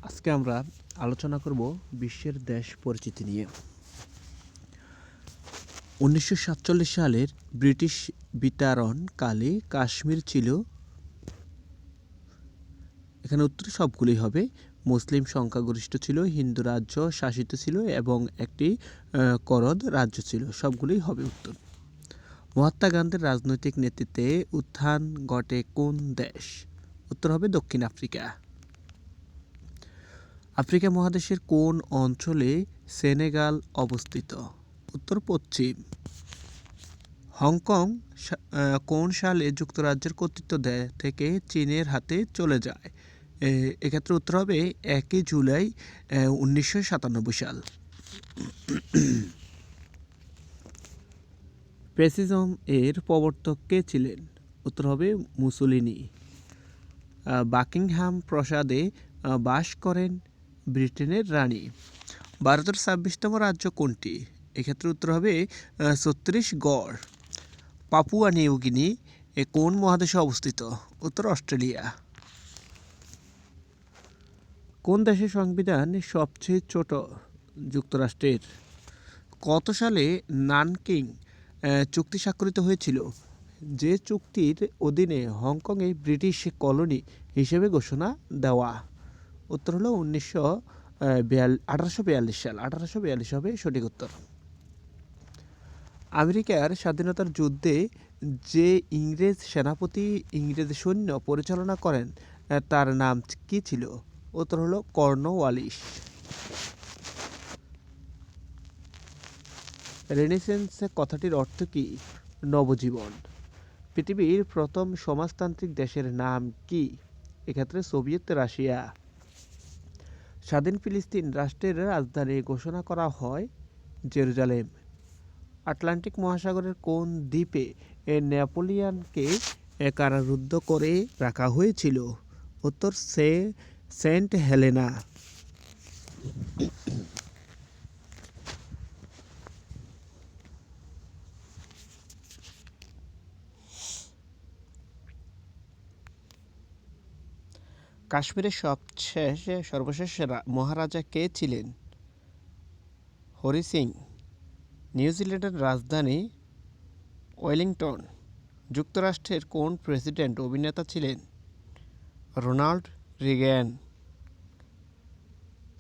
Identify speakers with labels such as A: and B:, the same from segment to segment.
A: আজকে আমরা আলোচনা করব বিশ্বের দেশ পরিচিতি নিয়ে। 1947 সালের ব্রিটিশ বিতাড়নকালে কাশ্মীর ছিল, এখানে উত্তর সবগুলোই হবে, মুসলিম সংখ্যাগরিষ্ঠ ছিল, হিন্দু রাজ্য শাসিত ছিল এবং একটি করদ রাজ্য ছিল। সবগুলোই হবে উত্তর। মহাত্মা গান্ধীর রাজনৈতিক নেতৃত্বে উত্থান ঘটে কোন দেশ? উত্তর হবে দক্ষিণ আফ্রিকা। আফ্রিকা মহাদেশের কোন অঞ্চলে সেনেগাল অবস্থিত? উত্তর পশ্চিম। হংকং কোন সালে যুক্তরাজ্যের কর্তৃত্ব থেকে চীনের হাতে চলে যায়? এক্ষেত্রে উত্তর হবে 1 জুলাই 1997 সাল। ফ্যাসিজম এর প্রবর্তক কে ছিলেন? উত্তর হবে মুসোলিনি। বাকিংহাম প্রাসাদে বাস করেন ব্রিটেনের রানী। ভারতের 26তম রাজ্য কোনটি? এক্ষেত্রে উত্তর হবে ছত্তিশগড়। পাপুয়া নিউ গিনি কোন মহাদেশে অবস্থিত? উত্তর অস্ট্রেলিয়া। কোন দেশের সংবিধান সবচেয়ে ছোট? যুক্তরাষ্ট্রের। কত সালে নানকিং চুক্তি স্বাক্ষরিত হয়েছিল, যে চুক্তির অধীনে হংকংয়ে ব্রিটিশ কলোনি হিসেবে ঘোষণা দেওয়া? উত্তর হলো 1842 সাল। 1842 হবে সঠিক উত্তর। আমেরিকার স্বাধীনতার যুদ্ধে যে ইংরেজ সেনাপতি ইংরেজ সৈন্য পরিচালনা করেন তার নাম কি ছিল? উত্তর হলো কর্নওয়ালিস। রেনেসাঁস কথাটির অর্থ কি? নবজীবন। পৃথিবীর প্রথম সমাজতান্ত্রিক দেশের নাম কি? এক্ষেত্রে সোভিয়েত রাশিয়া। স্বাধীন ফিলিস্তিন রাষ্ট্রের রাজধানী ঘোষণা করা হয় জেরুজালেম। আটলান্টিক মহাসাগরের কোন দ্বীপে নেপোলিয়নকে কারারুদ্ধ করে রাখা হয়েছিল? উত্তর সেন্ট হেলেনা। কাশ্মীরের সর্বশেষ মহারাজা কে ছিলেন? হরি সিং। নিউজিল্যান্ডের রাজধানী ওয়েলিংটন। যুক্তরাষ্ট্রের কোন প্রেসিডেন্ট অভিনেতা ছিলেন? Ronald Reagan.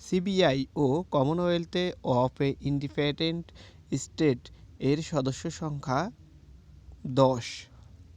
A: সিবিআই ও কমনওয়েলথ অফ ইন্ডিপেন্ডেন্ট স্টেট এর সদস্য সংখ্যা 10।